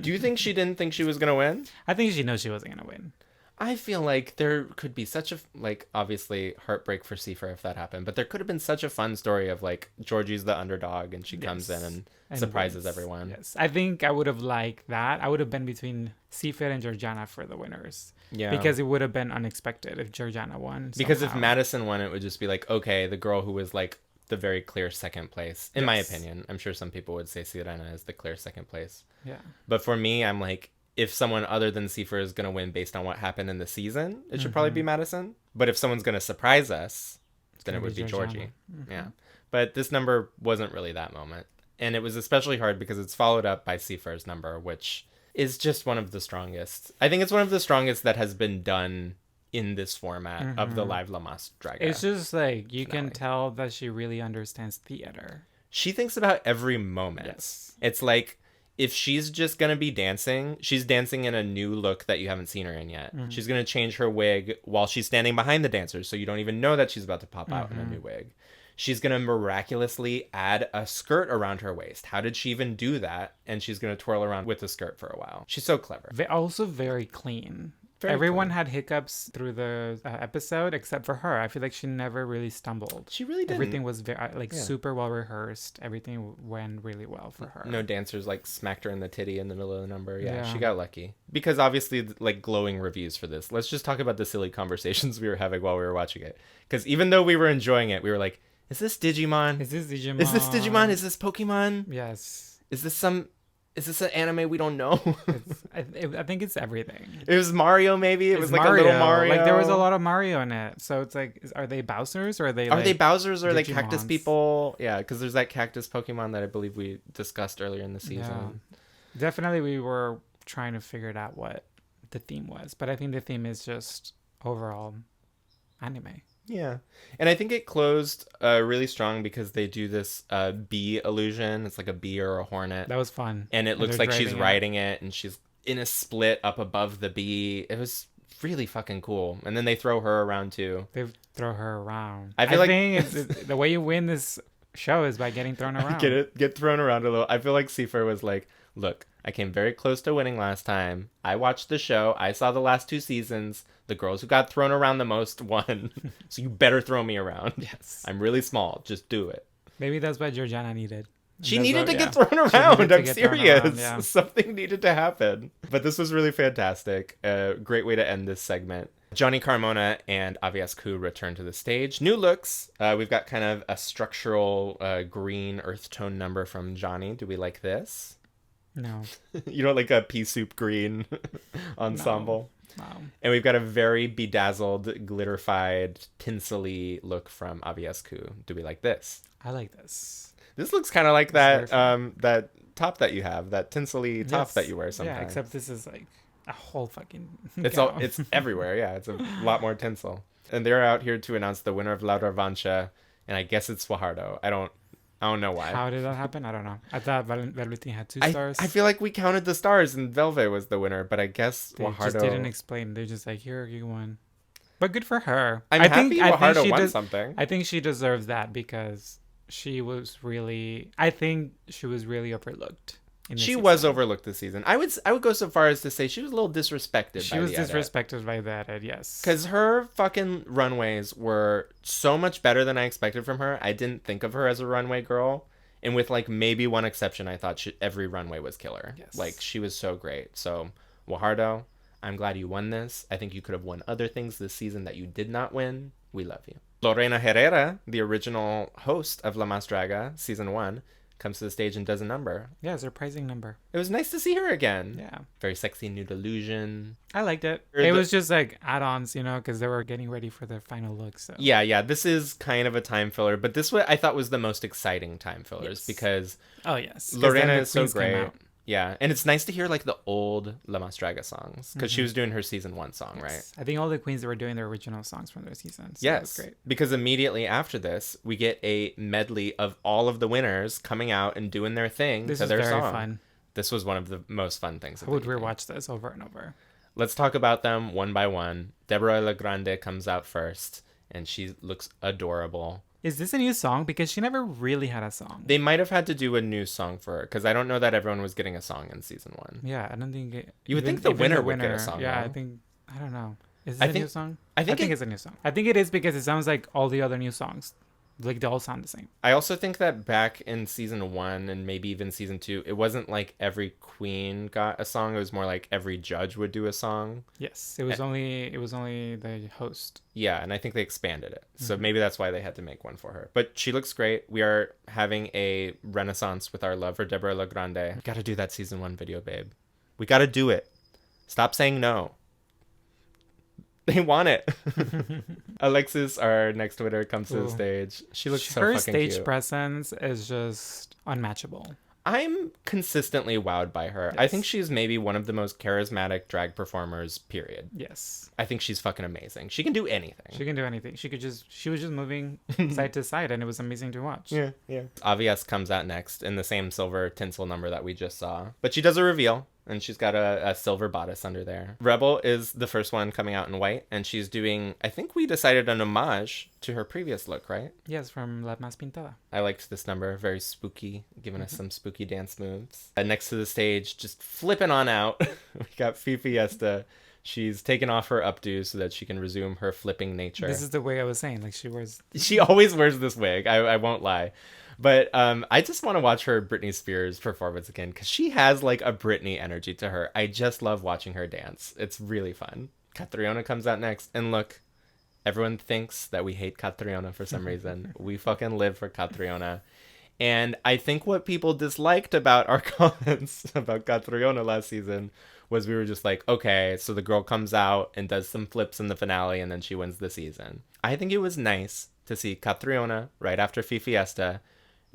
Do you think she didn't think she was going to win? I think she knows she wasn't going to win. I feel like there could be such a, like, obviously heartbreak for Seifer if that happened, but there could have been such a fun story of like Georgie's the underdog and she comes in and surprises wins. everyone. Yes. I think I would have liked that. I would have been between Seifer and Georgiana for the winners. Yeah. Because it would have been unexpected if Georgiana won. Because if somehow. Madison won, it would just be like, okay, the girl who was like the very clear second place, in my opinion. I'm sure some people would say Sirena is the clear second place. Yeah. But for me, I'm like, if someone other than Seifer is going to win based on what happened in the season, it should probably be Madison. But if someone's going to surprise us, then it would be Georgie. Yeah. But this number wasn't really that moment. And it was especially hard because it's followed up by Seifer's number, which is just one of the strongest. I think it's one of the strongest that has been done in this format of the live La Mas Draga. It's just like, you can tell that she really understands theater. She thinks about every moment. Yes. It's like, if she's just going to be dancing, she's dancing in a new look that you haven't seen her in yet. She's going to change her wig while she's standing behind the dancers, so you don't even know that she's about to pop out in a new wig. She's going to miraculously add a skirt around her waist. How did she even do that? And she's going to twirl around with the skirt for a while. She's so clever. Also very clean. Everyone had hiccups through the episode except for her. I feel like she never really stumbled. She really didn't. Everything was very super well rehearsed. Everything went really well for her. No dancers like smacked her in the titty in the middle of the number. Yeah, she got lucky. Because obviously, like, glowing reviews for this. Let's just talk about the silly conversations we were having while we were watching it. Because even though we were enjoying it, we were like, is this Digimon? Is this Digimon? Is this Digimon? Is this Pokemon? Yes. Is this some Is this an anime we don't know? I think it's everything. It was Mario, maybe? It was like Mario. a little Mario. Like, there was a lot of Mario in it. So it's like, are they Bowsers or are they Bowsers or are they Digimons? cactus people? Yeah, because there's that cactus Pokemon that I believe we discussed earlier in the season. Yeah. Definitely we were trying to figure it out what the theme was. But I think the theme is just overall anime. Yeah. And I think it closed really strong because they do this bee illusion. It's like a bee or a hornet. That was fun. And it looks like she's riding it and she's in a split up above the bee. It was really fucking cool. And then they throw her around too. They throw her around. I think it's the way you win this show is by getting thrown around. Get thrown around a little. I feel like Seifer was like, look, I came very close to winning last time. I watched the show. I saw the last 2 seasons. The girls who got thrown around the most won. So you better throw me around. Yes. I'm really small. Just do it. Maybe that's what Georgiana needed. She needed to get thrown around. I'm serious. Around, yeah. Something needed to happen. But this was really fantastic. A great way to end this segment. Johnny Carmona and Aviascu return to the stage. New looks. We've got kind of a structural green earth tone number from Johnny. Do we like this? No. You don't like a pea soup green ensemble? No. Wow. And we've got a very bedazzled, glitterified, tinsely look from Aviascu. Do we like this? I like this. This looks kind of like that that top that you have, that tinsely top that you wear sometimes. Yeah, except this is like a whole fucking it's everywhere. Yeah, it's a lot more tinsel. And they're out here to announce the winner of La Revancha, and I guess it's Fajardo. I don't know why. How did that happen? I don't know. I thought Velveteen had 2 stars. I feel like we counted the stars and Velve was the winner, but I guess they Fajardo just didn't explain. They're just like, here, you won. But good for her. I'm happy Fajardo won something. I think she deserves that because she was really... I think she was really overlooked. She was overlooked this season. I would go so far as to say she was a little disrespected. She was disrespected by that, yes. Because her fucking runways were so much better than I expected from her. I didn't think of her as a runway girl. And with like maybe one exception, I thought every runway was killer. Yes. Like she was so great. So Fajardo, I'm glad you won this. I think you could have won other things this season that you did not win. We love you. Lorena Herrera, the original host of La Más Draga season 1, comes to the stage and does a number. Yeah, surprising number. It was nice to see her again. Yeah. Very sexy nude illusion. I liked it. It was just like add-ons, because they were getting ready for their final look. So yeah. This is kind of a time filler, but this one I thought was the most exciting time fillers because Lorena is so great. Yeah, and it's nice to hear like the old La Más Draga songs because she was doing her season 1 song, right? I think all the queens were doing their original songs from their seasons. So yes, great. Because immediately after this, we get a medley of all of the winners coming out and doing their thing to their song. This is very fun. This was one of the most fun things. I would rewatch this over and over. Let's talk about them one by one. Deborah La Grande comes out first, and she looks adorable. Is this a new song? Because she never really had a song. They might have had to do a new song for her because I don't know that everyone was getting a song in season 1. Yeah, I don't think... You would think the winner would get a song. Yeah, though. I think... I don't know. Is this a new song? I think it's a new song. I think it is because it sounds like all the other new songs. Like, they all sound the same. I also think that back in season 1 and maybe even season 2, it wasn't like every queen got a song. It was more like every judge would do a song. Yes, it was only the host. Yeah, and I think they expanded it. So maybe that's why they had to make one for her. But she looks great. We are having a renaissance with our love for Deborah La Grande. We got to do that season 1 video, babe. We got to do it. Stop saying no. They want it. Alexis, our next winner, comes to the stage. She looks so fucking cute. Her stage presence is just unmatchable. I'm consistently wowed by her. Yes. I think she's maybe one of the most charismatic drag performers, period. Yes. I think she's fucking amazing. She can do anything. She can do anything. She was just moving side to side, and it was amazing to watch. Yeah. Avias comes out next in the same silver tinsel number that we just saw. But she does a reveal, and she's got a silver bodice under there. Rebel is the first one coming out in white, and she's doing, I think we decided, an homage to her previous look, right? Yes, from La Más Pintada. I liked this number. Very spooky, giving us some spooky dance moves. Next to the stage, just flipping on out, we got Fifi Esta. She's taken off her updo so that she can resume her flipping nature. This is the wig I was saying. Like she always wears this wig. I won't lie. But I just want to watch her Britney Spears performance again because she has like a Britney energy to her. I just love watching her dance. It's really fun. Catriona comes out next. And look, everyone thinks that we hate Catriona for some reason. We fucking live for Catriona. And I think what people disliked about our comments about Catriona last season was we were just like, okay, so the girl comes out and does some flips in the finale and then she wins the season. I think it was nice to see Catriona right after Fiesta,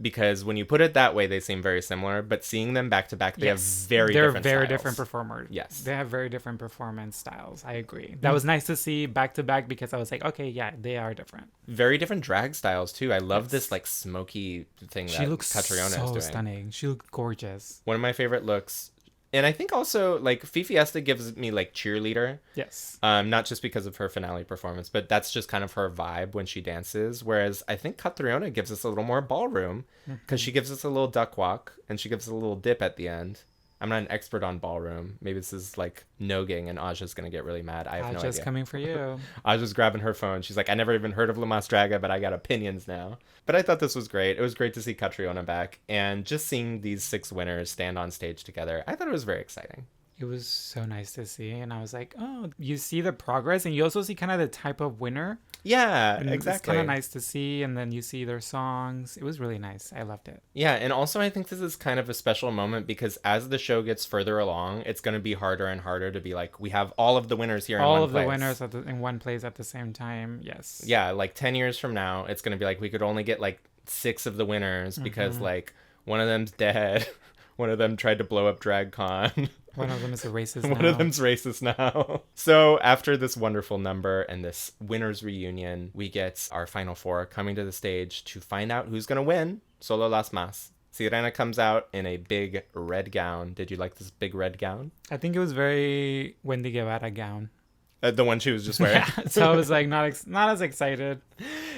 because when you put it that way, they seem very similar. But seeing them back to back, they have very different performers. Yes. They have very different performance styles. I agree. That was nice to see back to back because I was like, okay, yeah, they are different. Very different drag styles, too. I love this like smoky thing that Catriona is doing. Stunning. She looked gorgeous. One of my favorite looks. And I think also, like, Fiesta gives me, like, cheerleader. Yes. Not just because of her finale performance, but that's just kind of her vibe when she dances. Whereas I think Catriona gives us a little more ballroom because she gives us a little duck walk and she gives us a little dip at the end. I'm not an expert on ballroom. Maybe this is like nogging and Aja's going to get really mad. I have no idea. Aja's coming for you. Aja's grabbing her phone. She's like, I never even heard of La Mas Draga, but I got opinions now. But I thought this was great. It was great to see Catriona back. And just seeing these 6 winners stand on stage together, I thought it was very exciting. It was so nice to see. And I was like, oh, you see the progress. And you also see kind of the type of winner. Yeah, and exactly. It's kind of nice to see. And then you see their songs. It was really nice. I loved it. Yeah, and also I think this is kind of a special moment because as the show gets further along, it's going to be harder and harder to be like, we have all of the winners here in one place. All of the winners in one place at the same time. Yes. Yeah, like 10 years from now, it's going to be like, we could only get like 6 of the winners because like one of them's dead. One of them tried to blow up DragCon. One of them is a racist now. One of them's racist now. So after this wonderful number and this winners reunion, we get our final 4 coming to the stage to find out who's going to win Solo Las Más. Sirena comes out in a big red gown. Did you like this big red gown? I think it was very Wendy Guevara gown. The one she was just wearing. Yeah, so I was like not as excited.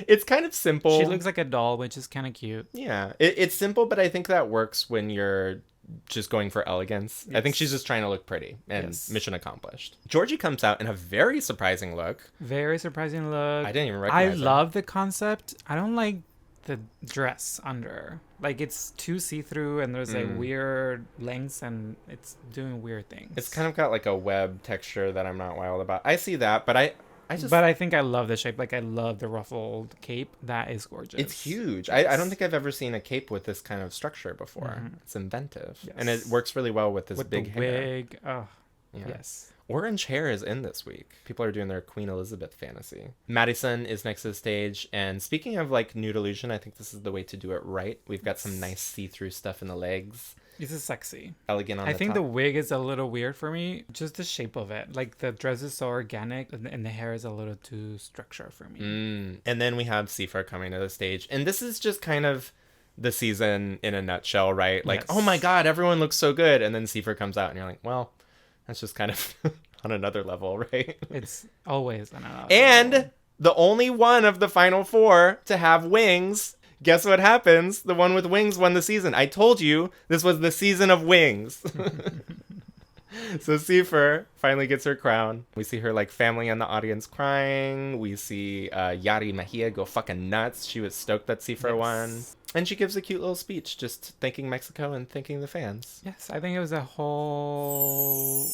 It's kind of simple. She looks like a doll, which is kind of cute. Yeah, it's simple, but I think that works when you're just going for elegance. Yes. I think she's just trying to look pretty and mission accomplished. Georgie comes out in a very surprising look. Very surprising look. I didn't even recognize her. I love the concept. I don't like the dress under. Like it's too see-through and there's like weird lengths and it's doing weird things. It's kind of got like a web texture that I'm not wild about. I see that, but But I think I love the shape. Like I love the ruffled cape. That is gorgeous. It's huge. I don't think I've ever seen a cape with this kind of structure before. Mm-hmm. It's inventive. Yes. And it works really well with this big hair. Wig. Oh, yeah. Yes. Orange hair is in this week. People are doing their Queen Elizabeth fantasy. Madison is next to the stage. And speaking of like nude illusion, I think this is the way to do it right. We've got some nice see-through stuff in the legs. This is sexy. Elegant on the top. I think the wig is a little weird for me. Just the shape of it. Like the dress is so organic and the hair is a little too structured for me. And then we have Sifa coming to the stage. And this is just kind of the season in a nutshell, right? Like, oh my God, everyone looks so good. And then Sifa comes out and you're like, well, that's just kind of on another level, right? It's always on another level. The only one of the final 4 to have wings. Guess what happens? The one with wings won the season. I told you this was the season of wings. So Sifa finally gets her crown. We see her like family in the audience crying. We see Yari Mejia go fucking nuts. She was stoked that Sifa won. And she gives a cute little speech just thanking Mexico and thanking the fans. Yes, I think it was a whole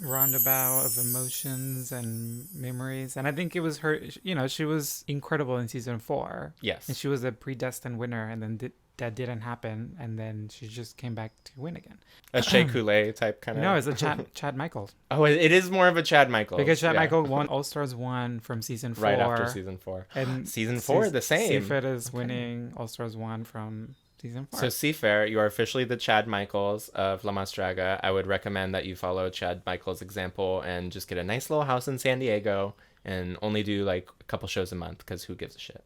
roundabout of emotions and memories. And I think it was her, she was incredible in season 4. Yes. And she was a predestined winner. And then that didn't happen. And then she just came back to win again. A Shea Coulee type kind of. No, it's a Chad Michaels. Oh, it is more of a Chad Michaels. Because Chad Michaels won All Stars 1 from season 4. Right after season 4. And season 4, the same. Sifa is winning All Stars 1 from season 4. So Sifa, you are officially the Chad Michaels of La Mas Draga. I would recommend that you follow Chad Michaels' example and just get a nice little house in San Diego and only do like a couple shows a month because who gives a shit?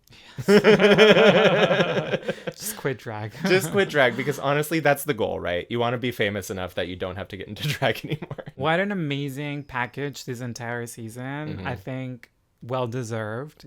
Just quit drag. Just quit drag because honestly, that's the goal, right? You want to be famous enough that you don't have to get into drag anymore. What an amazing package this entire season. I think well deserved.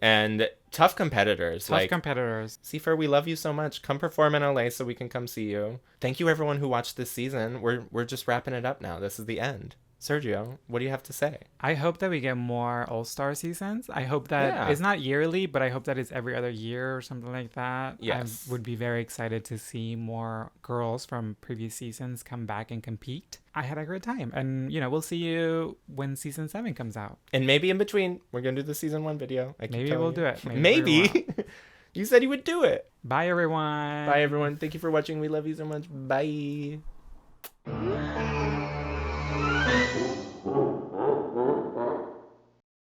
And tough competitors. Competitors. Sifa, we love you so much. Come perform in LA so we can come see you. Thank you everyone who watched this season. We're just wrapping it up now. This is the end. Sergio, what do you have to say? I hope that we get more All-Star seasons. I hope that it's not yearly, but I hope that it's every other year or something like that. Yes. I would be very excited to see more girls from previous seasons come back and compete. I had a great time. And, we'll see you when season 7 comes out. And maybe in between, we're going to do the season 1 video. Maybe we'll do it. Maybe. You said you would do it. Bye, everyone. Bye, everyone. Thank you for watching. We love you so much. Bye.